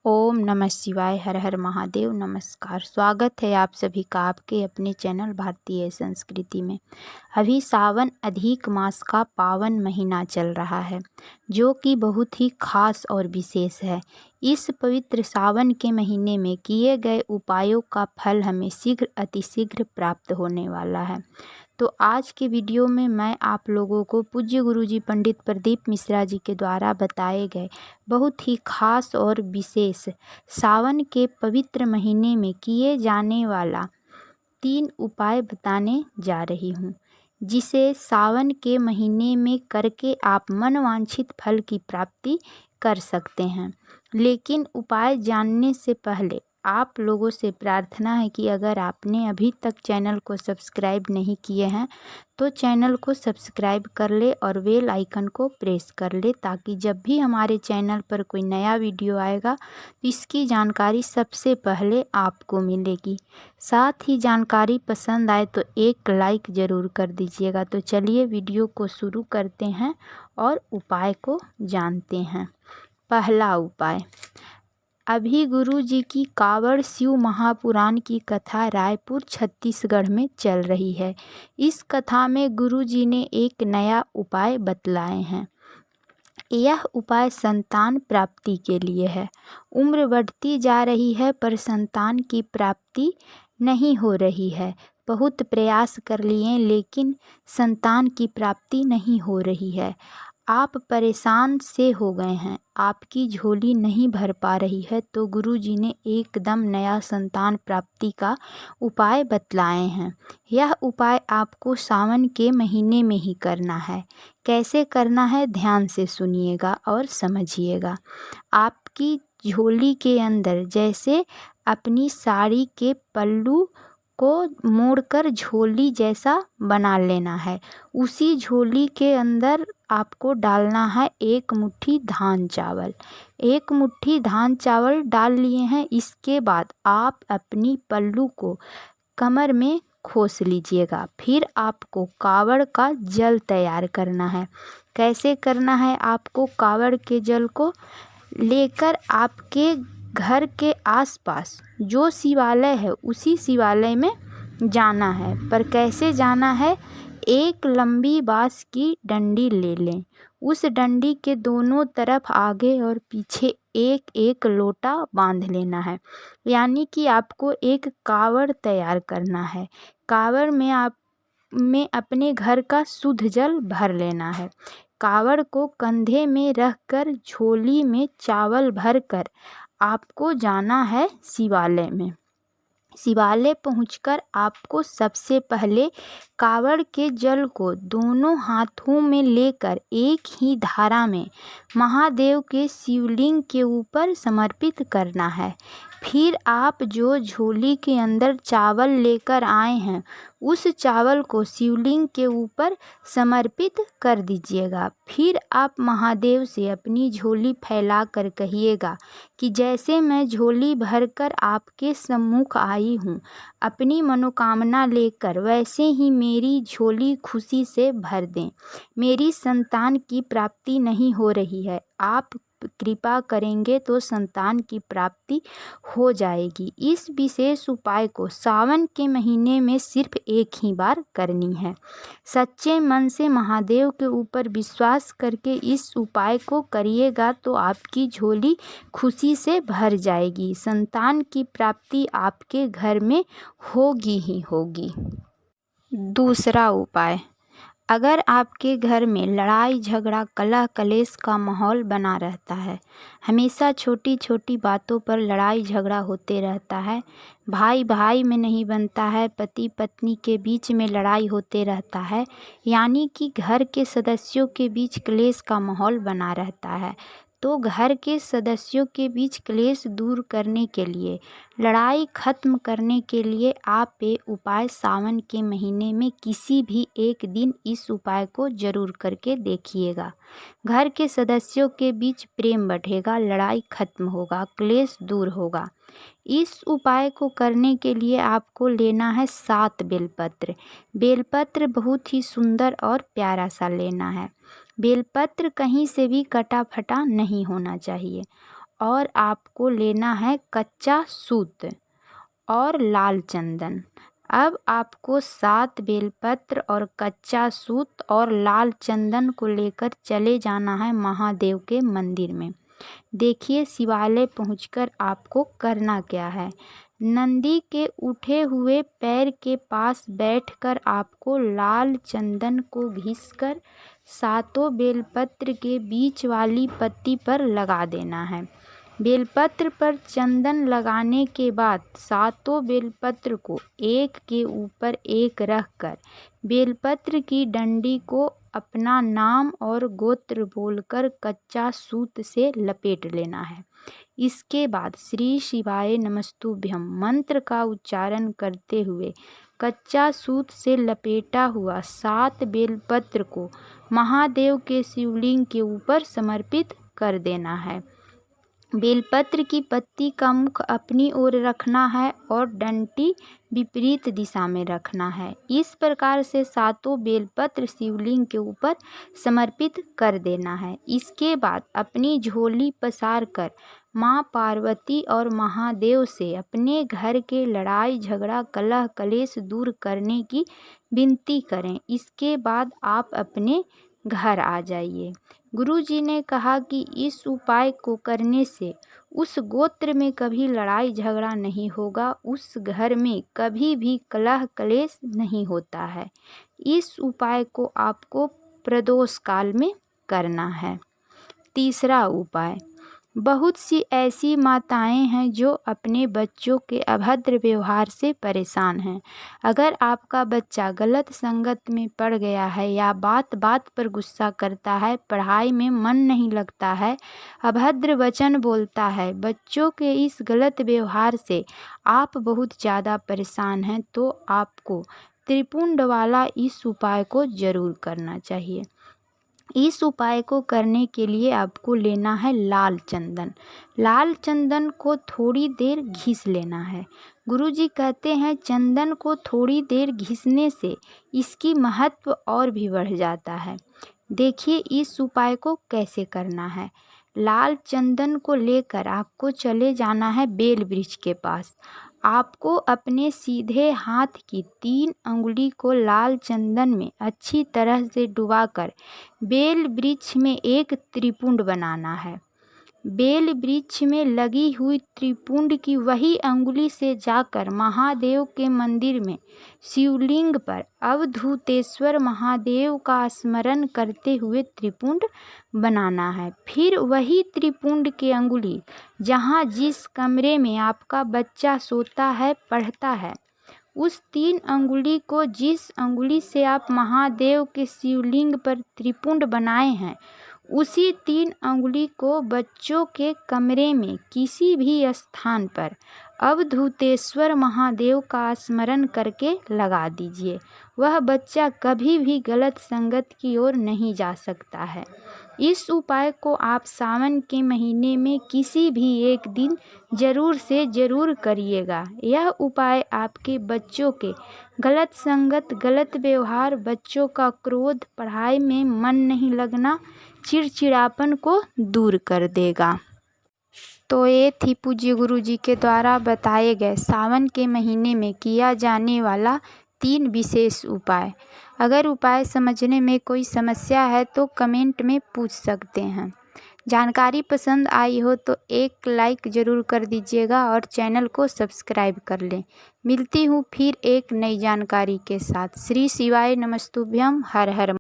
ओम नमः शिवाय। हर हर महादेव। नमस्कार। स्वागत है आप सभी का आपके अपने चैनल भारतीय संस्कृति में। अभी सावन अधिक मास का पावन महीना चल रहा है, जो कि बहुत ही खास और विशेष है। इस पवित्र सावन के महीने में किए गए उपायों का फल हमें शीघ्र अतिशीघ्र प्राप्त होने वाला है। तो आज के वीडियो में मैं आप लोगों को पूज्य गुरुजी पंडित प्रदीप मिश्रा जी के द्वारा बताए गए बहुत ही खास और विशेष सावन के पवित्र महीने में किए जाने वाला 3 उपाय बताने जा रही हूँ, जिसे सावन के महीने में करके आप मनवांछित फल की प्राप्ति कर सकते हैं। लेकिन उपाय जानने से पहले आप लोगों से प्रार्थना है कि अगर आपने अभी तक चैनल को सब्सक्राइब नहीं किए हैं तो चैनल को सब्सक्राइब कर ले और बेल आइकन को प्रेस कर ले, ताकि जब भी हमारे चैनल पर कोई नया वीडियो आएगा तो इसकी जानकारी सबसे पहले आपको मिलेगी। साथ ही जानकारी पसंद आए तो एक लाइक ज़रूर कर दीजिएगा। तो चलिए वीडियो को शुरू करते हैं और उपाय को जानते हैं। पहला उपाय, अभी गुरु जी की कावड़ शिव महापुराण की कथा रायपुर छत्तीसगढ़ में चल रही है। इस कथा में गुरु जी ने एक नया उपाय बतलाए हैं। यह उपाय संतान प्राप्ति के लिए है। उम्र बढ़ती जा रही है पर संतान की प्राप्ति नहीं हो रही है। बहुत प्रयास कर लिए लेकिन संतान की प्राप्ति नहीं हो रही है। आप परेशान से हो गए हैं, आपकी झोली नहीं भर पा रही है, तो गुरु जी ने एकदम नया संतान प्राप्ति का उपाय बतलाए हैं। यह उपाय आपको सावन के महीने में ही करना है। कैसे करना है ध्यान से सुनिएगा और समझिएगा। आपकी झोली के अंदर जैसे अपनी साड़ी के पल्लू को मोड़कर झोली जैसा बना लेना है। उसी झोली के अंदर आपको डालना है 1 मुट्ठी धान चावल। 1 मुट्ठी धान चावल डाल लिए हैं। इसके बाद आप अपनी पल्लू को कमर में खोस लीजिएगा। फिर आपको कावड़ का जल तैयार करना है। कैसे करना है, आपको कावड़ के जल को लेकर आपके घर के आसपास जो शिवालय है उसी शिवालय में जाना है। पर कैसे जाना है, एक लंबी बांस की डंडी ले लें। उस डंडी के दोनों तरफ आगे और पीछे एक एक लोटा बांध लेना है। यानी कि आपको एक कावड़ तैयार करना है। कावड़ में अपने घर का शुद्ध जल भर लेना है। कावड़ को कंधे में रखकर झोली में चावल भरकर आपको जाना है शिवालय में। शिवालय पहुंचकर आपको सबसे पहले कावड़ के जल को दोनों हाथों में लेकर एक ही धारा में महादेव के शिवलिंग के ऊपर समर्पित करना है। फिर आप जो झोली के अंदर चावल लेकर आए हैं उस चावल को शिवलिंग के ऊपर समर्पित कर दीजिएगा। फिर आप महादेव से अपनी झोली फैलाकर कहिएगा कि जैसे मैं झोली भरकर आपके सम्मुख आई हूँ अपनी मनोकामना लेकर, वैसे ही मेरी झोली खुशी से भर दें। मेरी संतान की प्राप्ति नहीं हो रही है, आप कृपा करेंगे तो संतान की प्राप्ति हो जाएगी। इस विशेष उपाय को सावन के महीने में सिर्फ एक ही बार करनी है। सच्चे मन से महादेव के ऊपर विश्वास करके इस उपाय को करिएगा तो आपकी झोली खुशी से भर जाएगी। संतान की प्राप्ति आपके घर में होगी ही होगी। दूसरा उपाय, अगर आपके घर में लड़ाई झगड़ा कलह कलेश का माहौल बना रहता है, हमेशा छोटी छोटी बातों पर लड़ाई झगड़ा होते रहता है, भाई भाई में नहीं बनता है, पति पत्नी के बीच में लड़ाई होते रहता है, यानी कि घर के सदस्यों के बीच क्लेश का माहौल बना रहता है, तो घर के सदस्यों के बीच क्लेश दूर करने के लिए, लड़ाई खत्म करने के लिए आप ये उपाय सावन के महीने में किसी भी एक दिन इस उपाय को ज़रूर करके देखिएगा। घर के सदस्यों के बीच प्रेम बढ़ेगा, लड़ाई खत्म होगा, क्लेश दूर होगा। इस उपाय को करने के लिए आपको लेना है 7 बेलपत्र। बेलपत्र बहुत ही सुंदर और प्यारा सा लेना है। बेलपत्र कहीं से भी कटा फटा नहीं होना चाहिए और आपको लेना है कच्चा सूत और लाल चंदन। अब आपको 7 बेलपत्र और कच्चा सूत और लाल चंदन को लेकर चले जाना है महादेव के मंदिर में। देखिए शिवालय पहुंचकर आपको करना क्या है। नंदी के उठे हुए पैर के पास बैठकर आपको लाल चंदन को घिसकर 7 बेलपत्र के बीच वाली पत्ती पर लगा देना है। बेलपत्र पर चंदन लगाने के बाद 7 बेलपत्र को एक के ऊपर एक रखकर बेलपत्र की डंडी को अपना नाम और गोत्र बोलकर कच्चा सूत से लपेट लेना है। इसके बाद श्री शिवाय नमस्तुभ्यं मंत्र का उच्चारण करते हुए कच्चा सूत से लपेटा हुआ 7 बेलपत्र को महादेव के शिवलिंग के ऊपर समर्पित कर देना है। बेलपत्र की पत्ती का मुख अपनी ओर रखना है और डंडी विपरीत दिशा में रखना है। इस प्रकार से 7 बेलपत्र शिवलिंग के ऊपर समर्पित कर देना है। इसके बाद अपनी झोली पसार कर माँ पार्वती और महादेव से अपने घर के लड़ाई झगड़ा कलह कलेश दूर करने की विनती करें। इसके बाद आप अपने घर आ जाइए। गुरुजी ने कहा कि इस उपाय को करने से उस गोत्र में कभी लड़ाई झगड़ा नहीं होगा, उस घर में कभी भी कलह कलेश नहीं होता है। इस उपाय को आपको प्रदोष काल में करना है। तीसरा उपाय, बहुत सी ऐसी माताएं हैं जो अपने बच्चों के अभद्र व्यवहार से परेशान हैं। अगर आपका बच्चा गलत संगत में पड़ गया है या बात बात पर गुस्सा करता है, पढ़ाई में मन नहीं लगता है, अभद्र वचन बोलता है, बच्चों के इस गलत व्यवहार से आप बहुत ज़्यादा परेशान हैं, तो आपको त्रिपुंड वाला इस उपाय को ज़रूर करना चाहिए। इस उपाय को करने के लिए आपको लेना है लाल चंदन। लाल चंदन को थोड़ी देर घिस लेना है। गुरुजी कहते हैं चंदन को थोड़ी देर घिसने से इसकी महत्व और भी बढ़ जाता है। देखिए इस उपाय को कैसे करना है। लाल चंदन को लेकर आपको चले जाना है बेल वृक्ष के पास। आपको अपने सीधे हाथ की 3 अंगुली को लाल चंदन में अच्छी तरह से डुबाकर बेल वृक्ष में एक त्रिपुंड बनाना है। बेल वृक्ष में लगी हुई त्रिपुंड की वही अंगुली से जाकर महादेव के मंदिर में शिवलिंग पर अवधूतेश्वर महादेव का स्मरण करते हुए त्रिपुंड बनाना है। फिर वही त्रिपुंड की अंगुली जहाँ जिस कमरे में आपका बच्चा सोता है पढ़ता है, उस 3 अंगुली को जिस अंगुली से आप महादेव के शिवलिंग पर त्रिपुंड बनाए हैं, उसी 3 अंगुली को बच्चों के कमरे में किसी भी स्थान पर अवधूतेश्वर महादेव का स्मरण करके लगा दीजिए। वह बच्चा कभी भी गलत संगत की ओर नहीं जा सकता है। इस उपाय को आप सावन के महीने में किसी भी एक दिन ज़रूर से ज़रूर करिएगा। यह उपाय आपके बच्चों के गलत संगत, गलत व्यवहार, बच्चों का क्रोध, पढ़ाई में मन नहीं लगना, चिड़चिड़ापन को दूर कर देगा। तो ये थी पूज्य गुरु जी के द्वारा बताए गए सावन के महीने में किया जाने वाला 3 विशेष उपाय। अगर उपाय समझने में कोई समस्या है तो कमेंट में पूछ सकते हैं। जानकारी पसंद आई हो तो एक लाइक ज़रूर कर दीजिएगा और चैनल को सब्सक्राइब कर लें। मिलती हूँ फिर एक नई जानकारी के साथ। श्री शिवाय नमस्तुभ्यं। हर हर